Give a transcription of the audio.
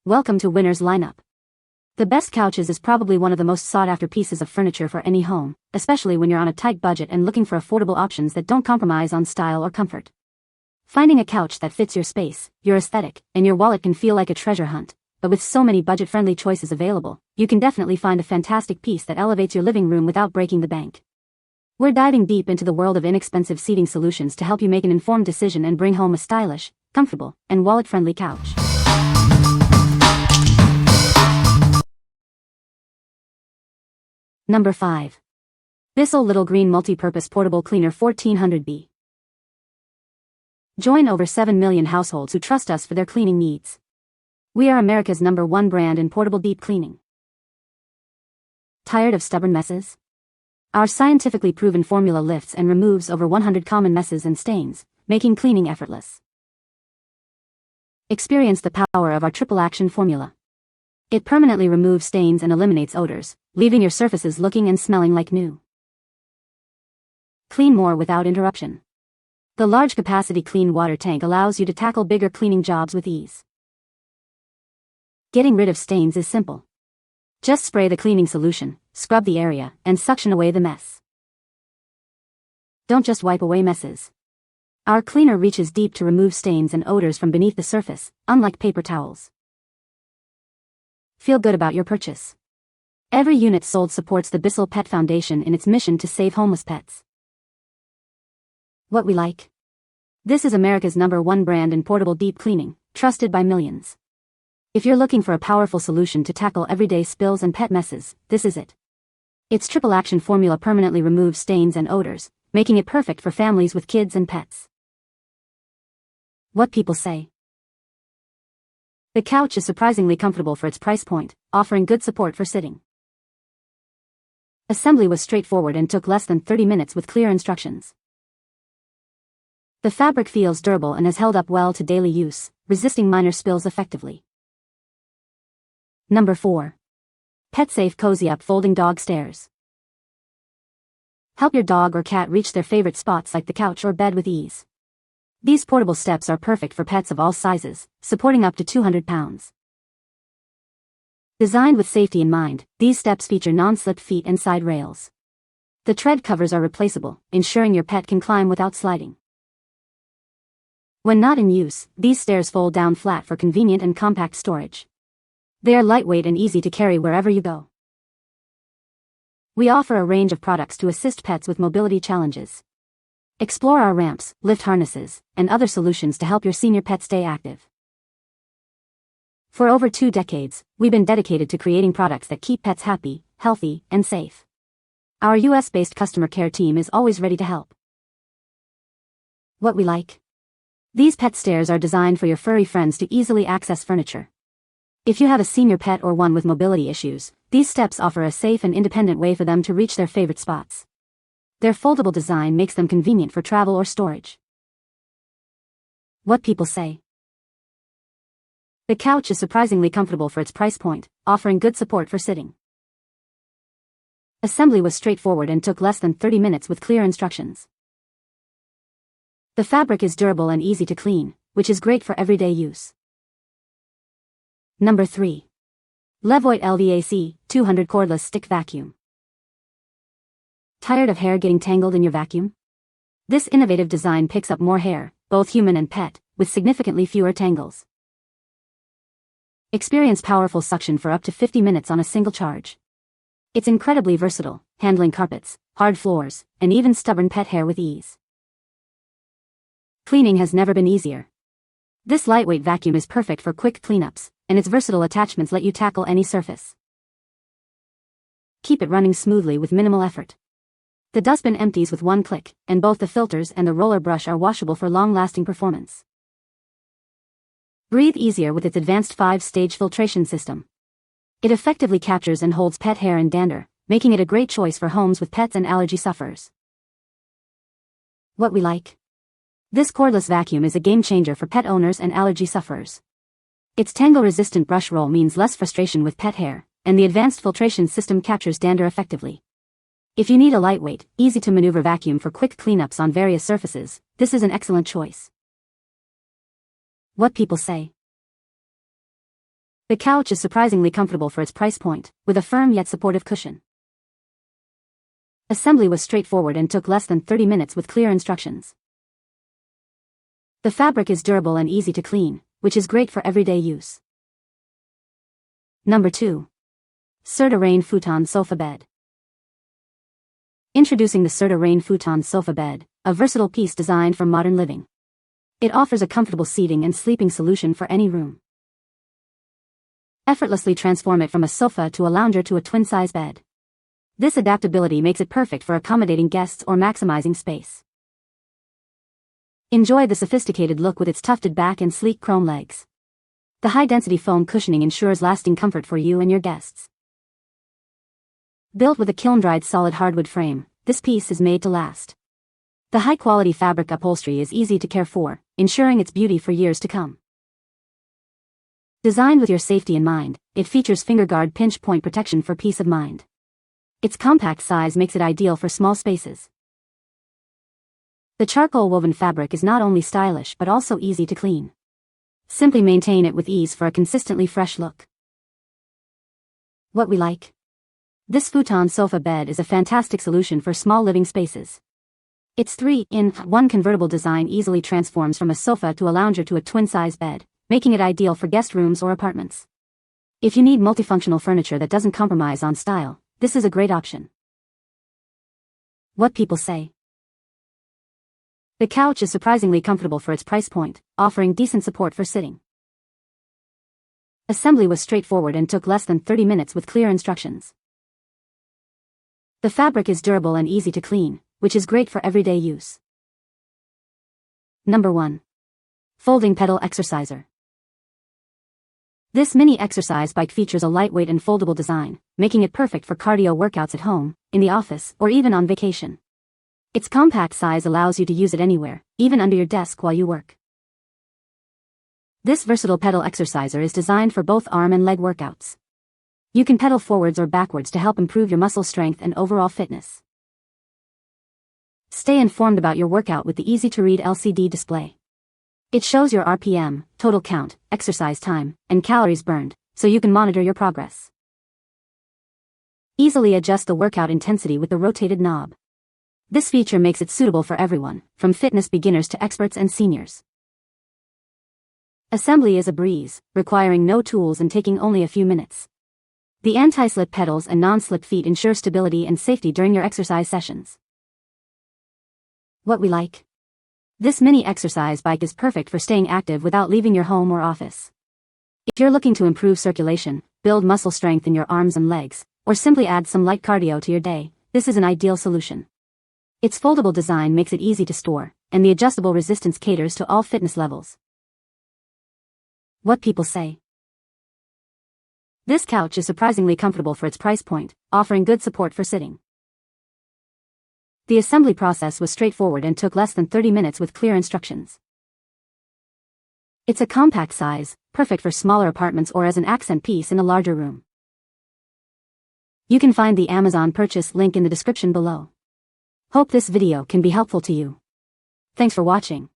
Welcome to Winner's Lineup. The best couches is probably one of the most sought-after pieces of furniture for any home, especially when you're on a tight budget and looking for affordable options that don't compromise on style or comfort. Finding a couch that fits your space, your aesthetic, and your wallet can feel like a treasure hunt, but with so many budget-friendly choices available, you can definitely find a fantastic piece that elevates your living room without breaking the bank. We're diving deep into the world of inexpensive seating solutions to help you make an informed decision and bring home a stylish, comfortable, and wallet-friendly couch. Number 5. BISSELL Little Green Multi-Purpose Portable Cleaner 1400B. Join over 7 million households who trust us for their cleaning needs. We are America's #1 brand in portable deep cleaning. Tired of stubborn messes? Our scientifically proven formula lifts and removes over 100 common messes and stains, making cleaning effortless. Experience the power of our triple action formula. It permanently removes stains and eliminates odors, leaving your surfaces looking and smelling like new. Clean more without interruption. The large capacity clean water tank allows you to tackle bigger cleaning jobs with ease. Getting rid of stains is simple. Just spray the cleaning solution, scrub the area, and suction away the mess. Don't just wipe away messes. Our cleaner reaches deep to remove stains and odors from beneath the surface, unlike paper towels. Feel good about your purchase. Every unit sold supports the BISSELL Pet Foundation in its mission to save homeless pets. What we like. This is America's #1 brand in portable deep cleaning, trusted by millions. If you're looking for a powerful solution to tackle everyday spills and pet messes, this is it. Its triple action formula permanently removes stains and odors, making it perfect for families with kids and pets. What people say. The couch is surprisingly comfortable for its price point, offering good support for sitting. Assembly was straightforward and took less than 30 minutes with clear instructions. The fabric feels durable and has held up well to daily use, resisting minor spills effectively. Number 4. PetSafe CozyUp Folding Dog Stairs. Help your dog or cat reach their favorite spots like the couch or bed with ease. These portable steps are perfect for pets of all sizes, supporting up to 200 pounds. Designed with safety in mind, these steps feature non-slip feet and side rails. The tread covers are replaceable, ensuring your pet can climb without sliding. When not in use, these stairs fold down flat for convenient and compact storage. They are lightweight and easy to carry wherever you go. We offer a range of products to assist pets with mobility challenges. Explore our ramps, lift harnesses, and other solutions to help your senior pet stay active. For over 2 decades, we've been dedicated to creating products that keep pets happy, healthy, and safe. Our US-based customer care team is always ready to help. What we like. These pet stairs are designed for your furry friends to easily access furniture. If you have a senior pet or one with mobility issues, these steps offer a safe and independent way for them to reach their favorite spots. Their foldable design makes them convenient for travel or storage. What people say. The couch is surprisingly comfortable for its price point, offering good support for sitting. Assembly was straightforward and took less than 30 minutes with clear instructions. The fabric is durable and easy to clean, which is great for everyday use. Number 3. LEVOIT LVAC 200 Cordless Stick Vacuum. Tired of hair getting tangled in your vacuum? This innovative design picks up more hair, both human and pet, with significantly fewer tangles. Experience powerful suction for up to 50 minutes on a single charge. It's incredibly versatile, handling carpets, hard floors, and even stubborn pet hair with ease. Cleaning has never been easier. This lightweight vacuum is perfect for quick cleanups, and its versatile attachments let you tackle any surface. Keep it running smoothly with minimal effort. The dustbin empties with one click, and both the filters and the roller brush are washable for long-lasting performance. Breathe easier with its advanced 5-stage filtration system. It effectively captures and holds pet hair and dander, making it a great choice for homes with pets and allergy sufferers. What we like. This cordless vacuum is a game-changer for pet owners and allergy sufferers. Its tangle-resistant brush roll means less frustration with pet hair, and the advanced filtration system captures dander effectively. If you need a lightweight, easy-to-maneuver vacuum for quick cleanups on various surfaces, this is an excellent choice. What people say. The couch is surprisingly comfortable for its price point, with a firm yet supportive cushion. Assembly was straightforward and took less than 30 minutes with clear instructions. The fabric is durable and easy to clean, which is great for everyday use. Number 2. Serta Rane Futon Sofa Bed. Introducing the Serta Rane Futon Sofa Bed, a versatile piece designed for modern living. It offers a comfortable seating and sleeping solution for any room. Effortlessly transform it from a sofa to a lounger to a twin-size bed. This adaptability makes it perfect for accommodating guests or maximizing space. Enjoy the sophisticated look with its tufted back and sleek chrome legs. The high-density foam cushioning ensures lasting comfort for you and your guests. Built with a kiln-dried solid hardwood frame, this piece is made to last. The high-quality fabric upholstery is easy to care for, ensuring its beauty for years to come. Designed with your safety in mind, it features fingerguard pinch point protection for peace of mind. Its compact size makes it ideal for small spaces. The charcoal woven fabric is not only stylish but also easy to clean. Simply maintain it with ease for a consistently fresh look. What we like. This futon sofa bed is a fantastic solution for small living spaces. Its 3-in-1 convertible design easily transforms from a sofa to a lounger to a twin-size bed, making it ideal for guest rooms or apartments. If you need multifunctional furniture that doesn't compromise on style, this is a great option. What people say. The couch is surprisingly comfortable for its price point, offering decent support for sitting. Assembly was straightforward and took less than 30 minutes with clear instructions. The fabric is durable and easy to clean, which is great for everyday use. Number 1. Folding Pedal Exerciser. This mini exercise bike features a lightweight and foldable design, making it perfect for cardio workouts at home, in the office, or even on vacation. Its compact size allows you to use it anywhere, even under your desk while you work. This versatile pedal exerciser is designed for both arm and leg workouts. You can pedal forwards or backwards to help improve your muscle strength and overall fitness. Stay informed about your workout with the easy-to-read LCD display. It shows your RPM, total count, exercise time, and calories burned, so you can monitor your progress. Easily adjust the workout intensity with the rotated knob. This feature makes it suitable for everyone, from fitness beginners to experts and seniors. Assembly is a breeze, requiring no tools and taking only a few minutes. The anti-slip pedals and non-slip feet ensure stability and safety during your exercise sessions. What we like. This mini exercise bike is perfect for staying active without leaving your home or office. If you're looking to improve circulation, build muscle strength in your arms and legs, or simply add some light cardio to your day, this is an ideal solution. Its foldable design makes it easy to store, and the adjustable resistance caters to all fitness levels. What people say. This couch is surprisingly comfortable for its price point, offering good support for sitting. The assembly process was straightforward and took less than 30 minutes with clear instructions. It's a compact size, perfect for smaller apartments or as an accent piece in a larger room. You can find the Amazon purchase link in the description below. Hope this video can be helpful to you. Thanks for watching.